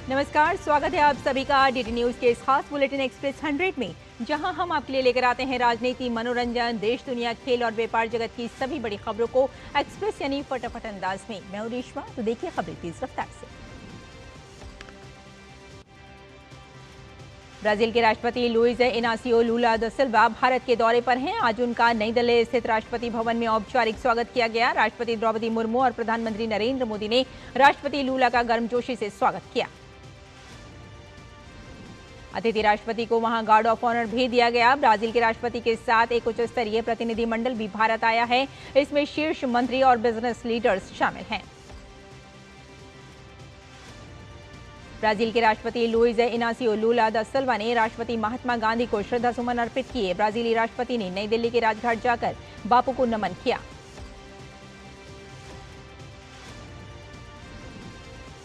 नमस्कार, स्वागत है आप सभी का डीडी न्यूज के इस खास बुलेटिन एक्सप्रेस 100 में, जहां हम आपके लिए लेकर आते हैं राजनीति, मनोरंजन, देश दुनिया, खेल और व्यापार जगत की सभी बड़ी खबरों को एक्सप्रेस यानी फटाफट अंदाज में। मैं हूं रेशमा, तो देखिए खबरें तेज रफ्तार से। ब्राजील के राष्ट्रपति लुइज इनासियो लूला दा सिल्वा भारत के दौरे पर हैं। आज उनका नई दिल्ली स्थित राष्ट्रपति भवन में औपचारिक स्वागत किया गया। राष्ट्रपति द्रौपदी मुर्मू और प्रधानमंत्री नरेंद्र मोदी ने राष्ट्रपति लूला का गर्मजोशी से स्वागत किया। अतिथि राष्ट्रपति को वहां गार्ड ऑफ ऑनर भी दिया गया। ब्राजील के राष्ट्रपति के साथ एक उच्च स्तरीय प्रतिनिधिमंडल भी भारत आया है। इसमें शीर्ष मंत्री और बिजनेस लीडर्स शामिल हैं। ब्राजील के राष्ट्रपति लुइज इनासियो लूला दा सिल्वा ने राष्ट्रपति महात्मा गांधी को श्रद्धासुमन अर्पित किए। ब्राजीली राष्ट्रपति ने नई दिल्ली के राजघाट जाकर बापू को नमन किया।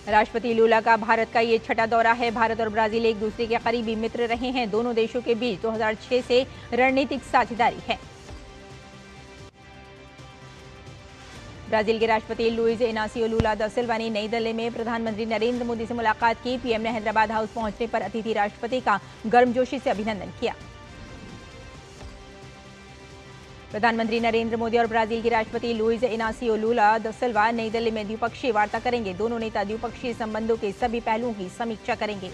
राष्ट्रपति लूला का भारत का ये छठा दौरा है। भारत और ब्राजील एक दूसरे के करीबी मित्र रहे हैं। दोनों देशों के बीच 2006 से रणनीतिक साझेदारी है। ब्राजील के राष्ट्रपति लुइज इनासियो लूला दा सिल्वा ने नई दिल्ली में प्रधानमंत्री नरेंद्र मोदी से मुलाकात की। पीएम ने हैदराबाद हाउस पहुंचने पर अतिथि राष्ट्रपति का गर्मजोशी से अभिनंदन किया। प्रधानमंत्री नरेंद्र मोदी और ब्राजील के राष्ट्रपति लुइज इनासियो लूला दा सिल्वा नई दिल्ली में द्विपक्षीय वार्ता करेंगे। दोनों नेता द्विपक्षीय संबंधों के सभी पहलुओं की समीक्षा करेंगे।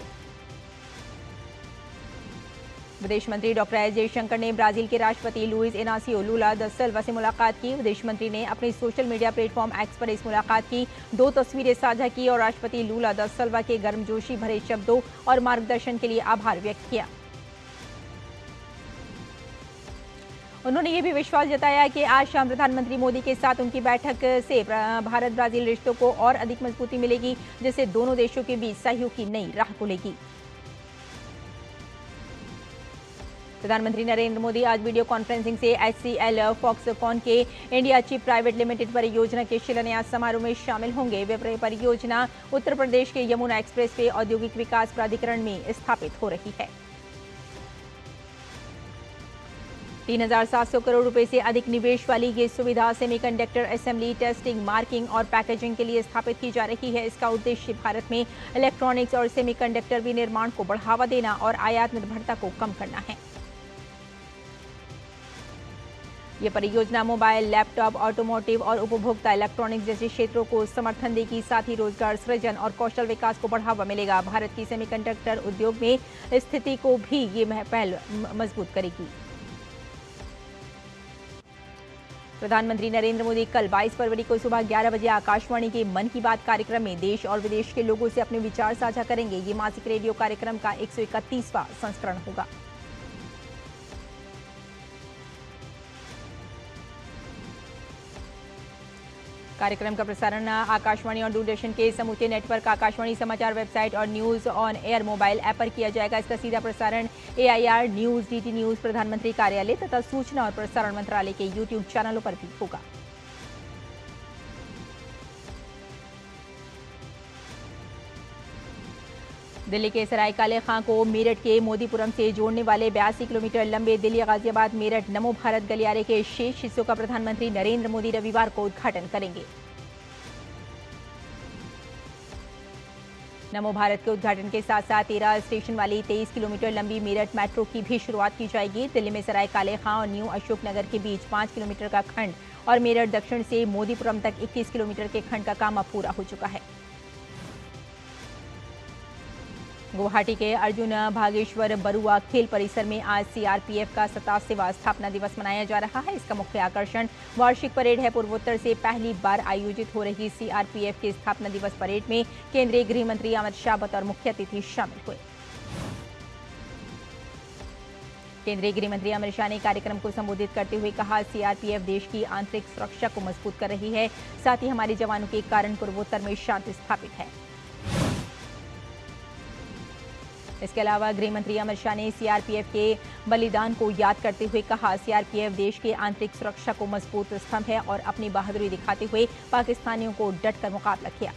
विदेश मंत्री डॉक्टर एस जयशंकर ने ब्राजील के राष्ट्रपति लुइज इनासियो लूला दा सिल्वा से मुलाकात की। विदेश मंत्री ने अपने सोशल मीडिया प्लेटफॉर्म एक्स पर इस मुलाकात की 2 तस्वीरें साझा की और राष्ट्रपति लूला दा सिल्वा के गर्मजोशी भरे शब्दों और मार्गदर्शन के लिए आभार व्यक्त किया। उन्होंने ये भी विश्वास जताया कि आज शाम प्रधानमंत्री मोदी के साथ उनकी बैठक से भारत ब्राजील रिश्तों को और अधिक मजबूती मिलेगी, जिससे दोनों देशों के बीच सहयोग की नई राह खुलेगी। प्रधानमंत्री नरेंद्र मोदी आज वीडियो कॉन्फ्रेंसिंग से HCL फॉक्सकॉन के इंडिया चिप प्राइवेट लिमिटेड परियोजना के शिलान्यास समारोह में शामिल होंगे। वे परियोजना उत्तर प्रदेश के यमुना एक्सप्रेसवे औद्योगिक विकास प्राधिकरण में स्थापित हो रही है। 3,700 करोड़ रुपए से अधिक निवेश वाली ये सुविधा सेमीकंडक्टर असेंबली, टेस्टिंग, मार्किंग और पैकेजिंग के लिए स्थापित की जा रही है। इसका उद्देश्य भारत में इलेक्ट्रॉनिक्स और सेमीकंडक्टर विनिर्माण को बढ़ावा देना और आयात निर्भरता को कम करना है। ये परियोजना मोबाइल, लैपटॉप, ऑटोमोटिव और उपभोक्ता इलेक्ट्रॉनिक्स जैसे क्षेत्रों को समर्थन देगी। साथ ही रोजगार सृजन और कौशल विकास को बढ़ावा मिलेगा। भारत की सेमीकंडक्टर उद्योग में स्थिति को भी ये पहल मजबूत करेगी। प्रधानमंत्री नरेंद्र मोदी कल 22 फरवरी को सुबह 11 बजे आकाशवाणी के मन की बात कार्यक्रम में देश और विदेश के लोगों से अपने विचार साझा करेंगे। ये मासिक रेडियो कार्यक्रम का 131वां संस्करण होगा। कार्यक्रम का प्रसारण आकाशवाणी और दूरदर्शन के समूचे नेटवर्क, आकाशवाणी समाचार वेबसाइट और news on air mobile app पर किया जाएगा। इसका सीधा प्रसारण AIR न्यूज, DD न्यूज, प्रधानमंत्री कार्यालय तथा सूचना और प्रसारण मंत्रालय के YouTube चैनलों पर भी होगा। दिल्ली के सरायकाले खां को मेरठ के मोदीपुरम से जोड़ने वाले 82 किलोमीटर लंबे दिल्ली गाजियाबाद मेरठ नमो भारत गलियारे के शेष हिस्सों का प्रधानमंत्री नरेंद्र मोदी रविवार को उद्घाटन करेंगे। नमो भारत के उद्घाटन के साथ साथ 13 स्टेशन वाली 23 किलोमीटर लंबी मेरठ मेट्रो की भी शुरुआत की जाएगी। दिल्ली में सरायकाले खां और न्यू अशोकनगर के बीच 5 किलोमीटर का खंड और मेरठ दक्षिण से मोदीपुरम तक 21 किलोमीटर के खंड का काम अब पूरा हो चुका है। गुवाहाटी के अर्जुन भागेश्वर बरुआ खेल परिसर में आज CRPF का 87वां स्थापना दिवस मनाया जा रहा है। इसका मुख्य आकर्षण वार्षिक परेड है। पूर्वोत्तर से पहली बार आयोजित हो रही CRPF के स्थापना दिवस परेड में केंद्रीय गृह मंत्री अमित शाह बतौर मुख्य अतिथि शामिल हुए। केंद्रीय गृह मंत्री अमित शाह ने कार्यक्रम को संबोधित करते हुए कहा, CRPF देश की आंतरिक सुरक्षा को मजबूत कर रही है। साथ ही हमारे जवानों के कारण पूर्वोत्तर में शांति स्थापित है। इसके अलावा गृह मंत्री अमित शाह ने CRPF के बलिदान को याद करते हुए कहा, CRPF देश के आंतरिक सुरक्षा को मजबूत स्तंभ है और अपनी बहादुरी दिखाते हुए पाकिस्तानियों को डटकर मुकाबला किया।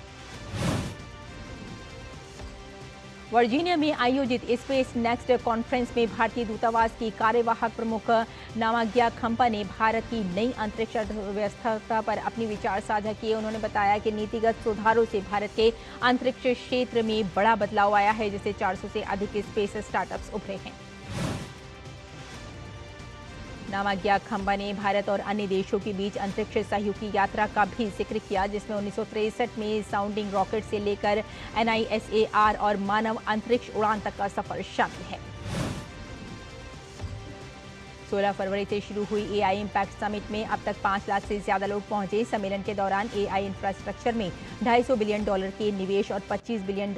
वर्जीनिया में आयोजित स्पेस नेक्स्ट कॉन्फ्रेंस में भारतीय दूतावास की कार्यवाहक प्रमुख नामाग्या खम्पा ने भारत की नई अंतरिक्ष अर्थव्यवस्था पर अपने विचार साझा किए। उन्होंने बताया कि नीतिगत सुधारों से भारत के अंतरिक्ष क्षेत्र में बड़ा बदलाव आया है, जिससे 400 से अधिक स्पेस स्टार्टअप्स उभरे हैं। नामाग्या खम्बा ने भारत और अन्य देशों के बीच अंतरिक्ष सहयोग की यात्रा का भी जिक्र किया, जिसमें 1963 में साउंडिंग रॉकेट से लेकर NISAR और मानव अंतरिक्ष उड़ान तक का सफर शामिल है। 16 फरवरी से शुरू हुई AI इम्पैक्ट समिट में अब तक 5 लाख से ज्यादा लोग पहुंचे। सम्मेलन के दौरान AI इंफ्रास्ट्रक्चर में $250 बिलियन के निवेश और $25 बिलियन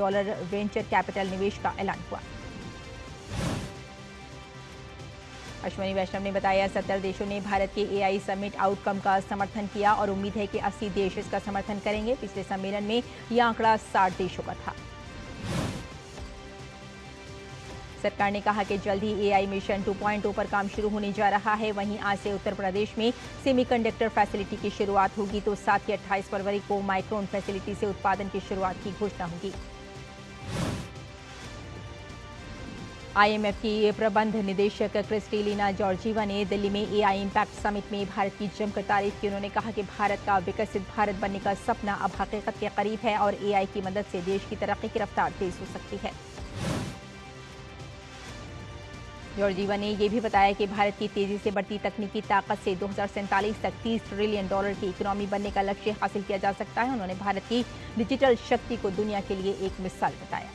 वेंचर कैपिटल निवेश का ऐलान हुआ। अश्वनी वैष्णव ने बताया 70 देशों ने भारत के AI समिट आउटकम का समर्थन किया और उम्मीद है कि 80 देश इसका समर्थन करेंगे। पिछले सम्मेलन में यह आंकड़ा 60 देशों का था। सरकार ने कहा कि जल्द ही AI मिशन 2.0 पर काम शुरू होने जा रहा है। वहीं आज से उत्तर प्रदेश में सेमीकंडक्टर फैसिलिटी की शुरुआत होगी, तो साथ ही 28 फरवरी को माइक्रोन फैसिलिटी से उत्पादन की शुरुआत की घोषणा होगी। IMF की प्रबंध निदेशक क्रिस्टेलिना जॉर्जीवा ने दिल्ली में AI इम्पैक्ट समिट में भारत की जमकर तारीफ की। उन्होंने कहा कि भारत का विकसित भारत बनने का सपना अब हकीकत के करीब है और AI की मदद से देश की तरक्की की रफ्तार तेज हो सकती है। जॉर्जीवा ने यह भी बताया कि भारत की तेजी से बढ़ती तकनीकी ताकत से 2047 तक $30 ट्रिलियन की इकोनॉमी बनने का लक्ष्य हासिल किया जा सकता है। उन्होंने भारत की डिजिटल शक्ति को दुनिया के लिए एक मिसाल बताया।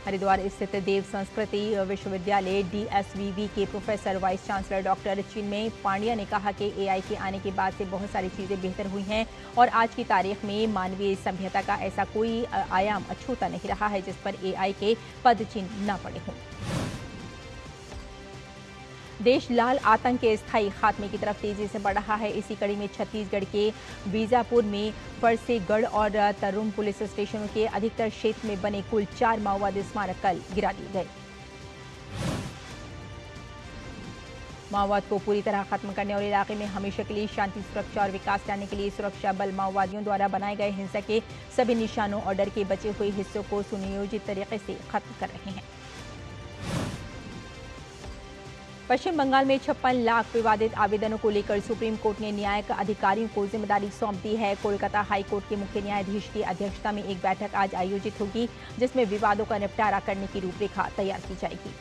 हरिद्वार स्थित देव संस्कृति विश्वविद्यालय DSVV के प्रोफेसर वाइस चांसलर डॉक्टर चिन्मय पांड्या ने कहा कि AI के आने के बाद से बहुत सारी चीजें बेहतर हुई हैं और आज की तारीख में मानवीय सभ्यता का ऐसा कोई आयाम अछूता नहीं रहा है जिस पर AI के पद चिन्ह न पड़े हों। देश लाल आतंक के स्थायी खात्मे की तरफ तेजी से बढ़ रहा है। इसी कड़ी में छत्तीसगढ़ के बीजापुर में फरसेगढ़ और तरुण पुलिस स्टेशनों के अधिकतर क्षेत्र में बने कुल 4 माओवादी स्मारक कल गिरा दिए गए। माओवाद को पूरी तरह खत्म करने और इलाके में हमेशा के लिए शांति, सुरक्षा और विकास लाने के लिए सुरक्षा बल माओवादियों द्वारा बनाए गए हिंसा के सभी निशानों और डर के बचे हुए हिस्सों को सुनियोजित तरीके से खत्म कर रहे हैं। पश्चिम बंगाल में 56 लाख विवादित आवेदनों को लेकर सुप्रीम कोर्ट ने न्यायिक अधिकारियों को जिम्मेदारी सौंप दी है। कोलकाता हाई कोर्ट के मुख्य न्यायाधीश की अध्यक्षता में एक बैठक आज आयोजित होगी, जिसमें विवादों का निपटारा करने की रूपरेखा तैयार की जाएगी।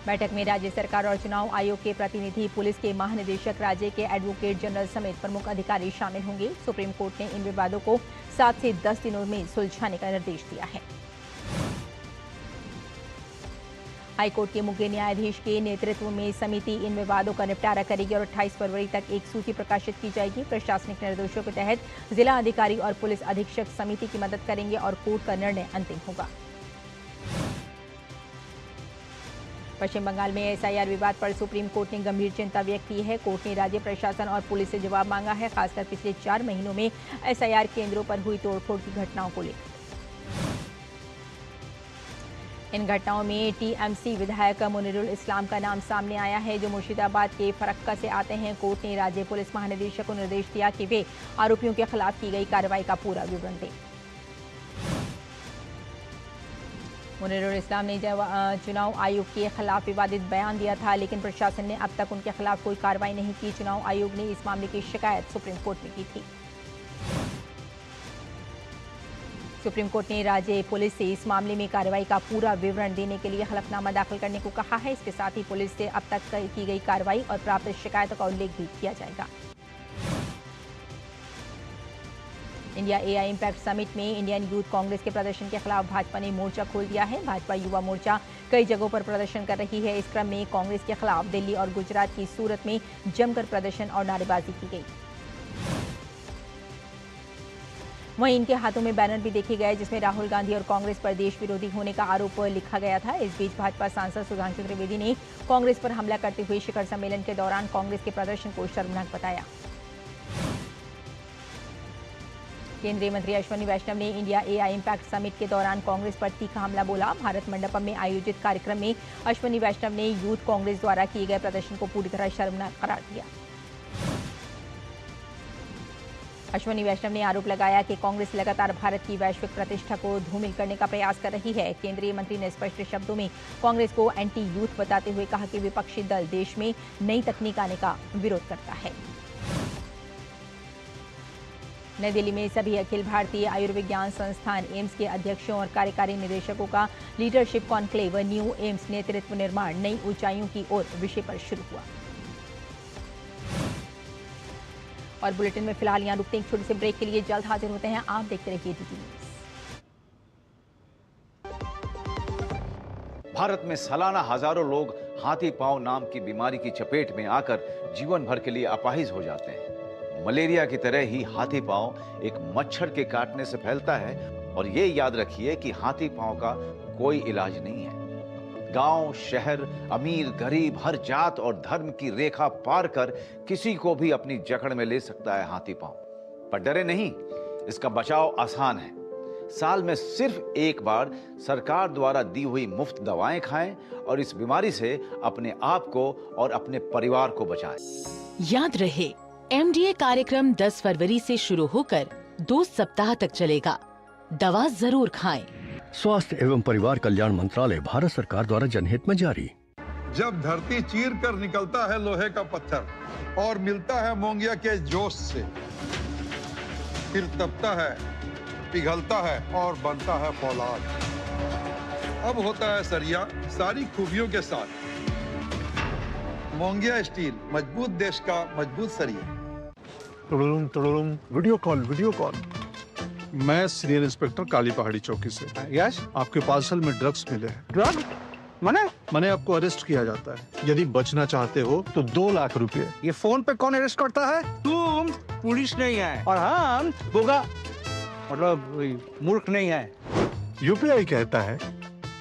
बैठक में राज्य सरकार और चुनाव आयोग के प्रतिनिधि, पुलिस के महानिदेशक, राज्य के एडवोकेट जनरल समेत प्रमुख अधिकारी शामिल होंगे। सुप्रीम कोर्ट ने इन विवादों को 7 से 10 दिनों में सुलझाने का निर्देश दिया है। हाईकोर्ट के मुख्य न्यायाधीश के नेतृत्व में समिति इन विवादों का निपटारा करेगी और 28 फरवरी तक एक सूची प्रकाशित की जाएगी। प्रशासनिक निर्देशों के तहत जिला अधिकारी और पुलिस अधीक्षक समिति की मदद करेंगे और कोर्ट का निर्णय अंतिम होगा। पश्चिम बंगाल में SIR विवाद पर सुप्रीम कोर्ट ने गंभीर चिंता व्यक्त की है। कोर्ट ने राज्य प्रशासन और पुलिस से जवाब मांगा है, खासकर पिछले 4 महीनों में SIR केंद्रों पर हुई तोड़फोड़ की घटनाओं को लेकर। इन घटनाओं में TMC विधायक मुनीरुल इस्लाम का नाम सामने आया है, जो मुर्शिदाबाद के फरक्का से आते हैं। कोर्ट ने राज्य पुलिस महानिदेशक को निर्देश दिया कि वे आरोपियों के खिलाफ की गई कार्रवाई का पूरा विवरण दें। मुनीरुल इस्लाम ने चुनाव आयोग के खिलाफ विवादित बयान दिया था, लेकिन प्रशासन ने अब तक उनके खिलाफ कोई कार्रवाई नहीं की। चुनाव आयोग ने इस मामले की शिकायत सुप्रीम कोर्ट में की थी। सुप्रीम कोर्ट ने राज्य पुलिस से इस मामले में कार्रवाई का पूरा विवरण देने के लिए हलफनामा दाखिल करने को कहा है। इसके साथ ही पुलिस से अब तक की गई कार्रवाई और प्राप्त शिकायतों का उल्लेख भी किया जाएगा। इंडिया AI इम्पैक्ट समिट में इंडियन यूथ कांग्रेस के प्रदर्शन के खिलाफ भाजपा ने मोर्चा खोल दिया है। भाजपा युवा मोर्चा कई जगहों पर प्रदर्शन कर रही है। इस क्रम में कांग्रेस के खिलाफ दिल्ली और गुजरात की सूरत में जमकर प्रदर्शन और नारेबाजी की गई। वहीं इनके हाथों में बैनर भी देखे गए, जिसमें राहुल गांधी और कांग्रेस पर देश विरोधी होने का आरोप लिखा गया था। इस बीच भाजपा सांसद सुधांशु त्रिवेदी ने कांग्रेस पर हमला करते हुए शिखर सम्मेलन के दौरान कांग्रेस के प्रदर्शन को शर्मनाक बताया। केंद्रीय मंत्री अश्वनी वैष्णव ने इंडिया AI इम्पैक्ट समिट के दौरान कांग्रेस पर तीखा हमला बोला। भारत मंडपम में आयोजित कार्यक्रम में अश्वनी वैष्णव ने यूथ कांग्रेस द्वारा किए गए प्रदर्शन को पूरी तरह शर्मनाक करार दिया। अश्विनी वैष्णव ने आरोप लगाया कि कांग्रेस लगातार भारत की वैश्विक प्रतिष्ठा को धूमिल करने का प्रयास कर रही है। केंद्रीय मंत्री ने स्पष्ट शब्दों में कांग्रेस को एंटी यूथ बताते हुए कहा कि विपक्षी दल देश में नई तकनीक आने का विरोध करता है। नई दिल्ली में सभी अखिल भारतीय आयुर्विज्ञान संस्थान एम्स के अध्यक्षों और कार्यकारी निदेशकों का लीडरशिप कॉन्क्लेव न्यू एम्स नेतृत्व निर्माण नई ऊंचाइयों की ओर विषय पर शुरू हुआ। और बुलेटिन में फिलहाल यहाँ रुकते हैं एक छोटे से ब्रेक के लिए, जल्द हाजिर होते हैं। आप देखते रहिए डीडी न्यूज। भारत में सालाना हजारों लोग हाथी पांव नाम की बीमारी की चपेट में आकर जीवन भर के लिए अपाहिज हो जाते हैं। मलेरिया की तरह ही हाथी पांव एक मच्छर के काटने से फैलता है और ये याद रखिए कि हाथी पांव का कोई इलाज नहीं है। गांव, शहर, अमीर, गरीब, हर जात और धर्म की रेखा पार कर किसी को भी अपनी जकड़ में ले सकता है हाथी पांव। पर डरे नहीं, इसका बचाव आसान है। साल में सिर्फ एक बार सरकार द्वारा दी हुई मुफ्त दवाएं खाएं और इस बीमारी से अपने आप को और अपने परिवार को बचाएं। याद रहे, एमडीए कार्यक्रम 10 फरवरी से शुरू होकर 2 सप्ताह तक चलेगा। दवा जरूर खाएं। स्वास्थ्य एवं परिवार कल्याण मंत्रालय, भारत सरकार द्वारा जनहित में जारी। जब धरती चीर कर निकलता है लोहे का पत्थर और मिलता है मोंगिया के जोश से, फिर तपता है, पिघलता है और बनता है फौलाद। अब होता है सरिया सारी खूबियों के साथ। मोंगिया स्टील, मजबूत देश का मजबूत सरिया। Video call. मैं सीनियर इंस्पेक्टर काली पहाड़ी चौकी से। यस, आपके पार्सल में ड्रग्स मिले हैं। ड्रग मैंने आपको अरेस्ट किया जाता है। यदि बचना चाहते हो तो 2 लाख रुपए। ये फोन पे कौन अरेस्ट करता है? तुम पुलिस नहीं है और हम बोगा मतलब मूर्ख नहीं है। यूपीआई कहता है,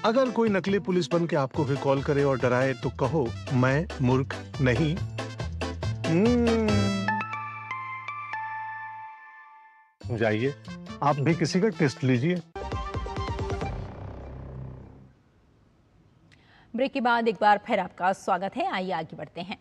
अगर कोई नकली पुलिस बन के आपको भी कॉल करे और डराए तो कहो मैं मूर्ख नहीं। जाइए, आप भी किसी का टेस्ट लीजिए। ब्रेक के बाद एक बार फिर आपका स्वागत है। आइए आगे बढ़ते हैं।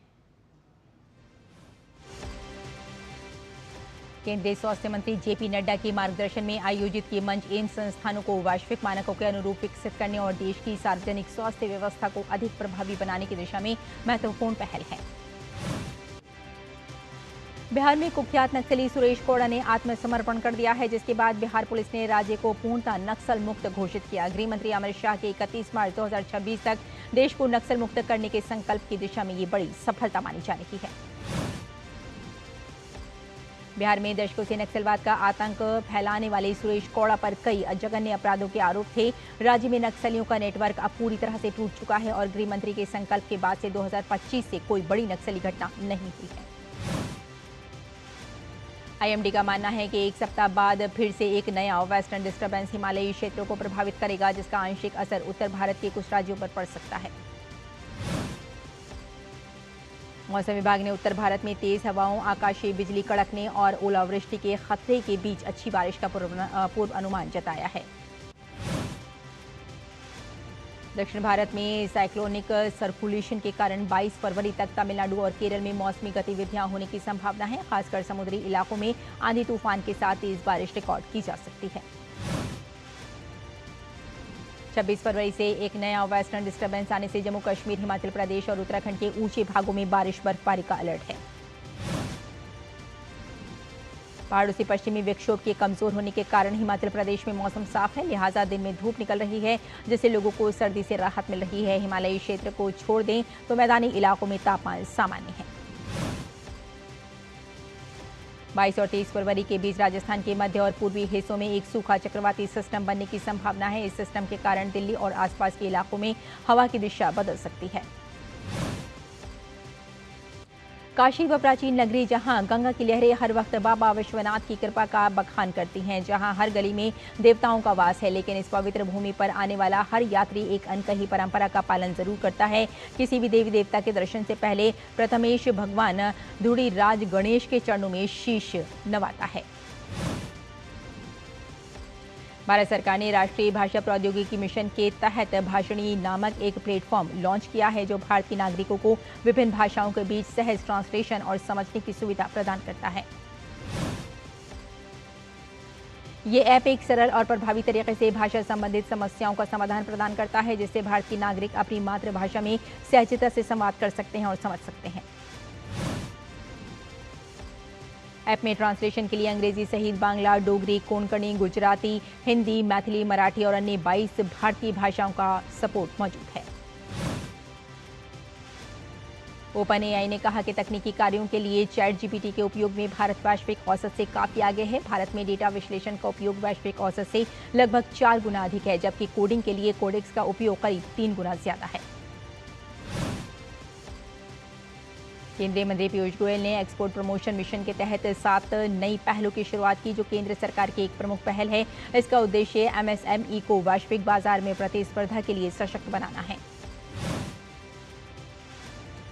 केंद्रीय स्वास्थ्य मंत्री जेपी नड्डा के मार्गदर्शन में आयोजित ये मंच एम्स संस्थानों को वैश्विक मानकों के अनुरूप विकसित करने और देश की सार्वजनिक स्वास्थ्य व्यवस्था को अधिक प्रभावी बनाने की दिशा में महत्वपूर्ण पहल है। बिहार में कुख्यात नक्सली सुरेश कोड़ा ने आत्मसमर्पण कर दिया है, जिसके बाद बिहार पुलिस ने राज्य को पूर्णतः नक्सल मुक्त घोषित किया। गृह मंत्री अमित शाह के 31 मार्च 2026 तक देश को नक्सल मुक्त करने के संकल्प की दिशा में ये बड़ी सफलता मानी जा रही है। बिहार में दशकों से नक्सलवाद का आतंक फैलाने वाले सुरेश कोड़ा पर कई जघन्य अपराधों के आरोप थे। राज्य में नक्सलियों का नेटवर्क अब पूरी तरह से टूट चुका है और गृह मंत्री के संकल्प के बाद से 2025 से कोई बड़ी नक्सली घटना नहीं हुई है। आईएमडी का मानना है कि एक सप्ताह बाद फिर से एक नया वेस्टर्न डिस्टर्बेंस हिमालयी क्षेत्रों को प्रभावित करेगा, जिसका आंशिक असर उत्तर भारत के कुछ राज्यों पर पड़ सकता है। मौसम विभाग ने उत्तर भारत में तेज हवाओं, आकाशीय बिजली कड़कने और ओलावृष्टि के खतरे के बीच अच्छी बारिश का पूर्व अनुमान जताया है। दक्षिण भारत में साइक्लोनिक सर्कुलेशन के कारण 22 फरवरी तक तमिलनाडु और केरल में मौसमी गतिविधियां होने की संभावना है। खासकर समुद्री इलाकों में आंधी तूफान के साथ तेज बारिश रिकॉर्ड की जा सकती है। 26 फरवरी से एक नया वेस्टर्न डिस्टर्बेंस आने से जम्मू कश्मीर, हिमाचल प्रदेश और उत्तराखंड के ऊंचे भागों में बारिश बर्फबारी का अलर्ट है। पहाड़ों से पश्चिमी विक्षोभ के कमजोर होने के कारण हिमाचल प्रदेश में मौसम साफ है, लिहाजा दिन में धूप निकल रही है, जिससे लोगों को सर्दी से राहत मिल रही है। हिमालयी क्षेत्र को छोड़ दें तो मैदानी इलाकों में तापमान सामान्य है। 22 और 23 फरवरी के बीच राजस्थान के मध्य और पूर्वी हिस्सों में एक सूखा चक्रवाती सिस्टम बनने की संभावना है। इस सिस्टम के कारण दिल्ली और आसपास के इलाकों में हवा की दिशा बदल सकती है। काशी व प्राचीन नगरी, जहां गंगा की लहरें हर वक्त बाबा विश्वनाथ की कृपा का बखान करती हैं, जहां हर गली में देवताओं का वास है, लेकिन इस पवित्र भूमि पर आने वाला हर यात्री एक अनकही परंपरा का पालन जरूर करता है। किसी भी देवी देवता के दर्शन से पहले प्रथमेश भगवान धूड़ीराज गणेश के चरणों में शीश नवाता है। भारत सरकार ने राष्ट्रीय भाषा प्रौद्योगिकी मिशन के तहत भाषणी नामक एक प्लेटफॉर्म लॉन्च किया है, जो भारत के नागरिकों को विभिन्न भाषाओं के बीच सहज ट्रांसलेशन और समझने की सुविधा प्रदान करता है। ये ऐप एक सरल और प्रभावी तरीके से भाषा संबंधित समस्याओं का समाधान प्रदान करता है, जिससे भारत के नागरिक अपनी मातृभाषा में सहजता से संवाद कर सकते हैं और समझ सकते हैं। ऐप में ट्रांसलेशन के लिए अंग्रेजी सहित बांग्ला, डोगरी, कोंकणी, गुजराती, हिंदी, मैथिली, मराठी और अन्य 22 भारतीय भाषाओं का सपोर्ट मौजूद है। ओपन एआई ने कहा कि तकनीकी कार्यों के लिए चैट जीपीटी के उपयोग में भारत वैश्विक औसत से काफी आगे है। भारत में डेटा विश्लेषण का उपयोग वैश्विक औसत से लगभग 4 गुना अधिक है, जबकि कोडिंग के लिए कोडेक्स का उपयोग करीब 3 गुना ज्यादा है। केंद्रीय मंत्री पीयूष गोयल ने एक्सपोर्ट प्रमोशन मिशन के तहत 7 नई पहलों की शुरुआत की, जो केंद्र सरकार की एक प्रमुख पहल है। इसका उद्देश्य एमएसएमई को वैश्विक बाजार में प्रतिस्पर्धा के लिए सशक्त बनाना है।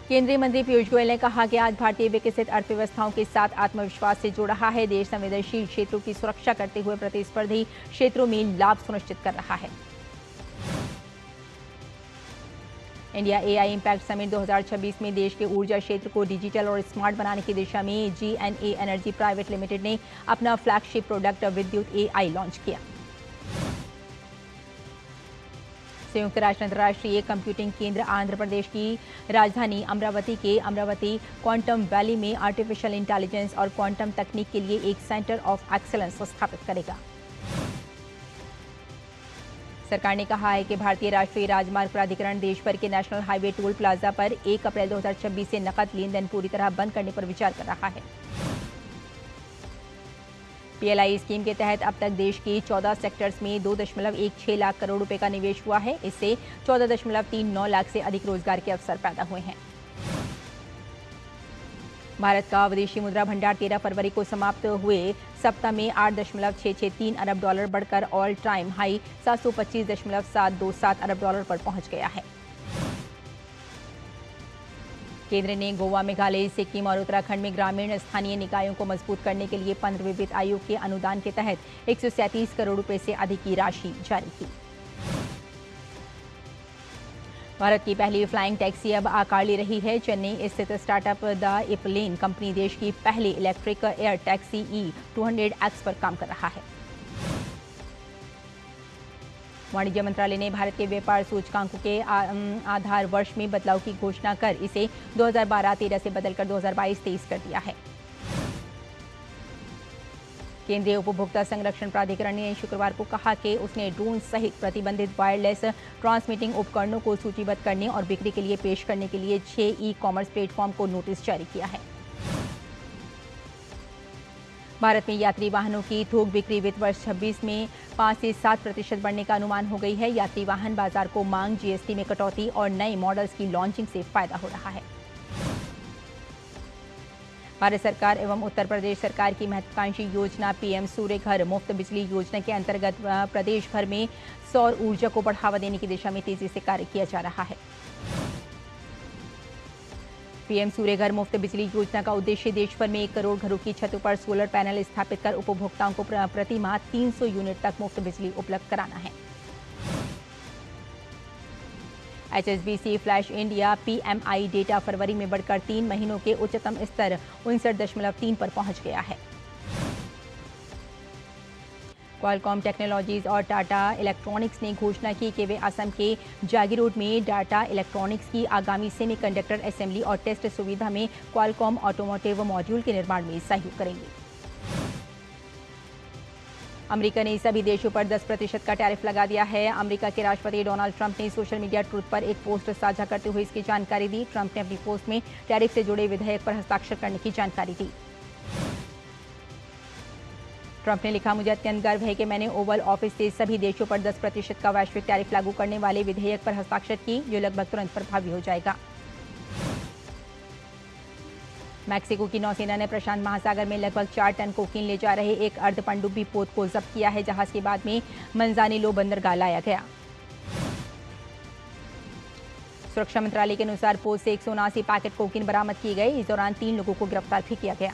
केंद्रीय मंत्री पीयूष गोयल ने कहा कि आज भारतीय विकसित अर्थव्यवस्थाओं के साथ आत्मविश्वास से जुड़ रहा है। देश संवेदनशील क्षेत्रों की सुरक्षा करते हुए प्रतिस्पर्धी क्षेत्रों में लाभ सुनिश्चित कर रहा है। इंडिया एआई इम्पैक्ट समिट 2026 में देश के ऊर्जा क्षेत्र को डिजिटल और स्मार्ट बनाने की दिशा में GNA एनर्जी प्राइवेट लिमिटेड ने अपना फ्लैगशिप प्रोडक्ट विद्युत एआई लॉन्च किया। संयुक्त राष्ट्र अंतर्राष्ट्रीय कंप्यूटिंग केंद्र आंध्र प्रदेश की राजधानी अमरावती के अमरावती क्वांटम वैली में आर्टिफिशियल इंटेलिजेंस और क्वांटम तकनीक के लिए एक सेंटर ऑफ एक्सीलेंस स्थापित करेगा। सरकार ने कहा है कि भारतीय राष्ट्रीय राजमार्ग प्राधिकरण देश भर के नेशनल हाईवे टोल प्लाजा पर 1 अप्रैल 2026 से नकद लेन देन पूरी तरह बंद करने पर विचार कर रहा है। पीएलआई स्कीम के तहत अब तक देश के 14 सेक्टर्स में 2.16 लाख करोड़ रुपए का निवेश हुआ है। इससे 14.39 लाख से अधिक रोजगार के अवसर पैदा हुए हैं। भारत का विदेशी मुद्रा भंडार 13 फरवरी को समाप्त हुए सप्ताह में 8.663 अरब डॉलर बढ़कर ऑल टाइम हाई 725.727 अरब डॉलर पर पहुंच गया है। केंद्र ने गोवा, मेघालय, सिक्किम और उत्तराखंड में ग्रामीण स्थानीय निकायों को मजबूत करने के लिए 15वें वित्त आयोग के अनुदान के तहत 137 करोड़ रुपए से अधिक की राशि जारी की। भारत की पहली फ्लाइंग टैक्सी अब आकार ले रही है। चेन्नई स्थित स्टार्टअप द इपलेन कंपनी देश की पहली इलेक्ट्रिक एयर टैक्सी E200X पर काम कर रहा है। वाणिज्य मंत्रालय ने भारत के व्यापार सूचकांकों के आधार वर्ष में बदलाव की घोषणा कर इसे 2012-13 से बदलकर 2022-23 कर दिया है। केंद्रीय उपभोक्ता संरक्षण प्राधिकरण ने शुक्रवार को कहा कि उसने ड्रोन सहित प्रतिबंधित वायरलेस ट्रांसमिटिंग उपकरणों को सूचीबद्ध करने और बिक्री के लिए पेश करने के लिए 6 ई-कॉमर्स प्लेटफॉर्म को नोटिस जारी किया है। भारत में यात्री वाहनों की थोक बिक्री वित्त वर्ष 26 में 5 से 7% बढ़ने का अनुमान हो गई है। यात्री वाहन बाजार को मांग, जीएसटी में कटौती और नए मॉडल्स की लॉन्चिंग से फायदा हो रहा है। भारत सरकार एवं उत्तर प्रदेश सरकार की महत्वाकांक्षी योजना पीएम सूर्य घर मुफ्त बिजली योजना के अंतर्गत प्रदेश भर में सौर ऊर्जा को बढ़ावा देने की दिशा में तेजी से कार्य किया जा रहा है। पीएम सूर्य घर मुफ्त बिजली योजना का उद्देश्य देश भर में 1 करोड़ घरों की छतों पर सोलर पैनल स्थापित कर उपभोक्ताओं को प्रति माह 300 यूनिट तक मुफ्त बिजली उपलब्ध कराना है। HSBC flash India PMI data फरवरी में बढ़कर 3 महीनों के उच्चतम स्तर 59.3 पर पहुंच गया है। क्वालकॉम टेक्नोलॉजीज और टाटा इलेक्ट्रॉनिक्स ने घोषणा की कि वे असम के जागीरोड में टाटा इलेक्ट्रॉनिक्स की आगामी सेमीकंडक्टर असेंबली और टेस्ट सुविधा में क्वालकॉम ऑटोमोटिव मॉड्यूल के निर्माण में सहयोग करेंगे। अमेरिका ने सभी देशों पर 10% का टैरिफ लगा दिया है। अमेरिका के राष्ट्रपति डोनाल्ड ट्रंप ने सोशल मीडिया ट्रूथ पर एक पोस्ट साझा करते हुए इसकी जानकारी दी। ट्रंप ने अपनी पोस्ट में टैरिफ से जुड़े विधेयक पर हस्ताक्षर करने की जानकारी दी। ट्रंप ने लिखा, मुझे अत्यंत गर्व है कि मैंने ओवल ऑफिस से सभी देशों पर 10% का वैश्विक टैरिफ लागू करने वाले विधेयक पर हस्ताक्षर की, जो लगभग तुरंत प्रभावी हो जाएगा। मैक्सिको की नौसेना ने प्रशांत महासागर में लगभग 4 टन कोकीन ले जा रहे एक अर्धपनडुब्बी पोत को जब्त किया है। जहाज के बाद में मंजानिलो बंदरगाह लाया गया। सुरक्षा मंत्रालय के अनुसार पोत से 179 पैकेट कोकीन बरामद की गई। इस दौरान 3 लोगों को गिरफ्तार भी किया गया।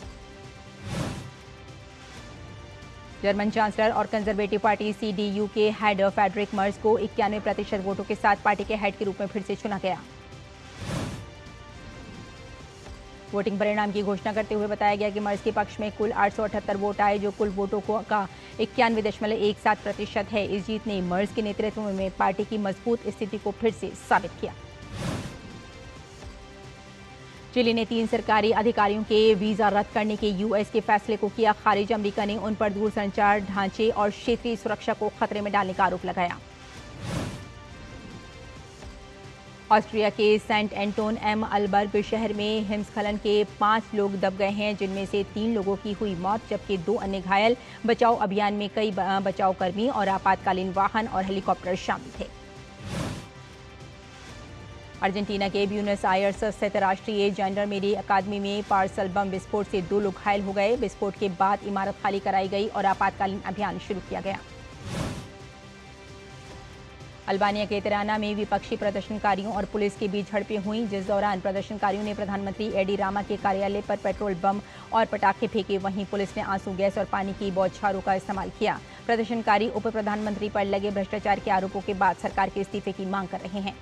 जर्मन चांसलर और कंजर्वेटिव पार्टी CDU के हेड फ्रेडरिक मर्ज को 91% वोटों के साथ पार्टी के हेड के रूप में फिर से चुना गया। वोटिंग परिणाम की घोषणा करते हुए बताया गया कि मर्ज के पक्ष में कुल 878 वोट आए, जो कुल वोटों का 91.17% है। इस जीत ने मर्ज के नेतृत्व में पार्टी की मजबूत स्थिति को फिर से साबित किया। चिली ने 3 सरकारी अधिकारियों के वीजा रद्द करने के यूएस के फैसले को किया खारिज। अमेरिका ने उन पर दूरसंचार ढांचे और क्षेत्रीय सुरक्षा को खतरे में डालने का आरोप लगाया। ऑस्ट्रिया के सेंट एंटोन एम अल्बर्ग शहर में हिमस्खलन के 5 लोग दब गए हैं, जिनमें से 3 लोगों की हुई मौत, जबकि 2 अन्य घायल। बचाव अभियान में कई बचावकर्मी और आपातकालीन वाहन और हेलीकॉप्टर शामिल थे। अर्जेंटीना के ब्यूनस आयर्स स्थित राष्ट्रीय जेंडरमेरी अकादमी में पार्सल बम विस्फोट से 2 लोग घायल हो गए। विस्फोट के बाद इमारत खाली कराई गई और आपातकालीन अभियान शुरू किया गया। अल्बानिया के तिराना में विपक्षी प्रदर्शनकारियों और पुलिस के बीच झड़पें हुईं, जिस दौरान प्रदर्शनकारियों ने प्रधानमंत्री एडी रामा के कार्यालय पर पेट्रोल बम और पटाखे फेंके। वहीं पुलिस ने आंसू गैस और पानी की बौछारों का इस्तेमाल किया। प्रदर्शनकारी उप प्रधानमंत्री पर लगे भ्रष्टाचार के आरोपों के बाद सरकार के इस्तीफे की मांग कर रहे हैं।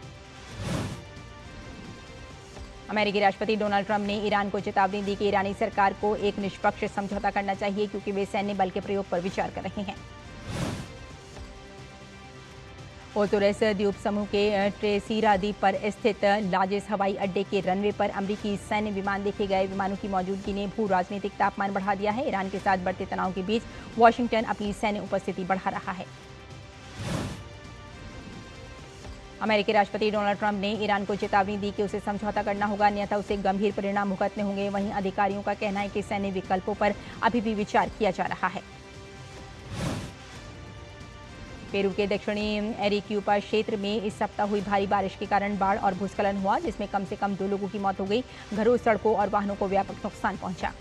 अमेरिकी राष्ट्रपति डोनाल्ड ट्रंप ने ईरान को चेतावनी दी कि ईरानी सरकार को एक निष्पक्ष समझौता करना चाहिए, क्योंकि वे सैन्य बल के प्रयोग पर विचार कर रहे हैं। ओज़ोरस द्वीप समूह के ट्रेसीरा द्वीप पर स्थित लाजिस हवाई अड्डे के रनवे पर अमेरिकी सैन्य विमान देखे गए। विमानों की मौजूदगी ने भू राजनीतिक तापमान बढ़ा दिया है। ईरान के साथ बढ़ते तनाव के बीच वाशिंगटन अपनी सैन्य उपस्थिति बढ़ा रहा है। अमेरिकी राष्ट्रपति डोनाल्ड ट्रंप ने ईरान को चेतावनी दी कि उसे समझौता करना होगा, अन्यथा उसे गंभीर परिणाम भुगतने होंगे। वहीं अधिकारियों का कहना है कि सैन्य विकल्पों पर अभी भी विचार किया जा रहा है। पेरू के दक्षिणी एरिक्यूपा क्षेत्र में इस सप्ताह हुई भारी बारिश के कारण बाढ़ और भूस्खलन हुआ, जिसमें कम से कम 2 लोगों की मौत हो गई। घरों, सड़कों और वाहनों को व्यापक नुकसान पहुंचा।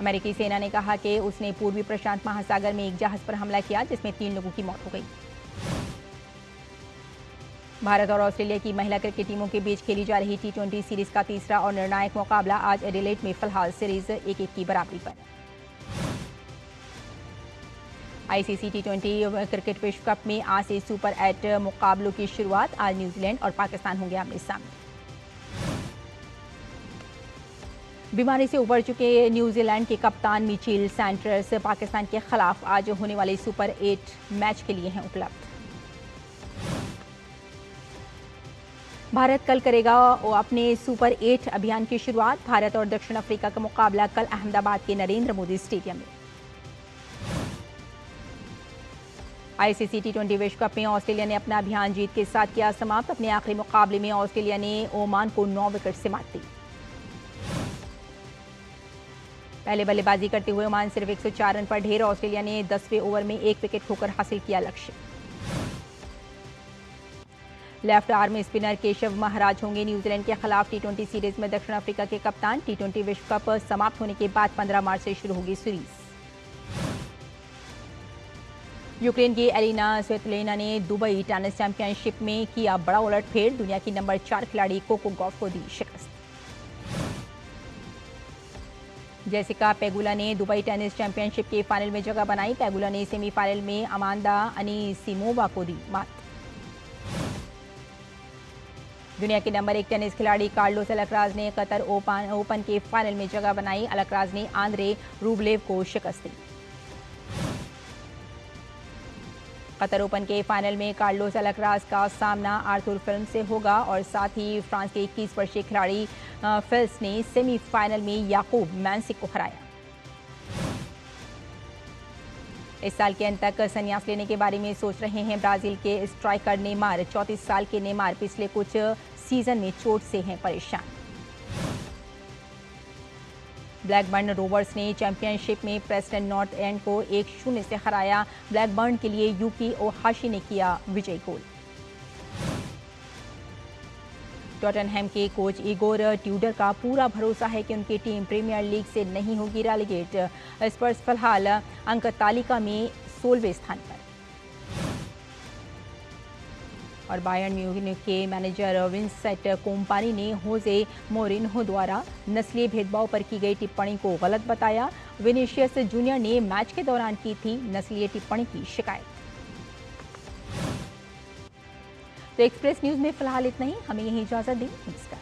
अमेरिकी सेना ने कहा कि उसने पूर्वी प्रशांत महासागर में एक जहाज पर हमला किया, जिसमें 3 लोगों की मौत हो गई। भारत और ऑस्ट्रेलिया की महिला क्रिकेट टीमों के बीच खेली जा रही T20 सीरीज का तीसरा और निर्णायक मुकाबला आज एडिलेड में फिलहाल सीरीज 1-1 की बराबरी पर। आईसीसी T20 क्रिकेट विश्व कप में आज से सुपर 8 मुकाबलों की शुरुआत। आज न्यूजीलैंड और पाकिस्तान होंगे आमने सामने। बीमारी से उबर चुके न्यूजीलैंड के कप्तान मिचेल सैंटर्स पाकिस्तान के खिलाफ आज होने वाले सुपर 8 मैच के लिए हैं उपलब्ध। भारत कल करेगा अपने सुपर 8 अभियान की शुरुआत। भारत और दक्षिण अफ्रीका का मुकाबला कल अहमदाबाद के नरेंद्र मोदी स्टेडियम में। आईसीसी T20 विश्व कप में ऑस्ट्रेलिया ने अपना अभियान जीत के साथ किया समाप्त। अपने आखिरी मुकाबले में ऑस्ट्रेलिया ने ओमान को 9 विकेट से मात दी। पहले बल्लेबाजी करते हुए ओमान सिर्फ 104 रन पर ढेर। ऑस्ट्रेलिया ने 10वें ओवर में 1 विकेट खोकर हासिल किया लक्ष्य। Left arm spinner Keshav Maharaj होंगे न्यूजीलैंड के खिलाफ T20 सीरीज में दक्षिण अफ्रीका के कप्तान। T20 विश्व कप समाप्त होने के बाद 15 मार्च से शुरू होगी सीरीज। यूक्रेन की एलिना स्वेतोलिना ने दुबई टेनिस चैंपियनशिप में किया बड़ा उलटफेर। दुनिया की नंबर 4 खिलाड़ी कोको गॉफ को दी शिकस्त। जेसिका पेगुला ने दुबई टेनिस चैंपियनशिप के फाइनल में जगह बनाई। पेगुला ने सेमीफाइनल में अमांदा अनीसिमोवा को दी मात। दुनिया के नंबर 1 टेनिस खिलाड़ी कार्लोस अलकराज ने कतर ओपन के फाइनल में जगह बनाई। अलकराज ने आंद्रे रूबलेव को शिकस्त दी। कतर ओपन के फाइनल में कार्लोस अलकराज का सामना आर्थुर फिल्म से होगा और साथ ही फ्रांस के 21 वर्षीय खिलाड़ी फिल्स ने सेमीफाइनल में याकूब मैंसिक को हराया। इस साल के अंत तक संन्यास लेने के बारे में सोच रहे हैं ब्राजील के स्ट्राइकर नेमार। 34 साल के नेमार पिछले कुछ सीजन में चोट से हैं परेशान। ब्लैकबर्न रोवर्स ने चैंपियनशिप में प्रेस्टन नॉर्थ एंड को 1-0 से हराया। ब्लैकबर्न के लिए यूकी ओहाशी ने किया विजयी गोल। टॉटनहैम के कोच इगोर ट्यूडर का पूरा भरोसा है कि उनकी टीम प्रीमियर लीग से नहीं होगी रेलीगेट। स्पर्स फिलहाल अंक तालिका में 16वें स्थान पर। और बायर्न म्यूनिख के मैनेजर विंसेंट कोम्पानी ने होजे मोरिन्हो द्वारा नस्लीय भेदभाव पर की गई टिप्पणी को गलत बताया। विनीशियस जूनियर ने मैच के दौरान की थी नस्लीय टिप्पणी की शिकायत। तो एक्सप्रेस न्यूज में फिलहाल इतना ही। हमें यही इजाजत दें। नमस्कार।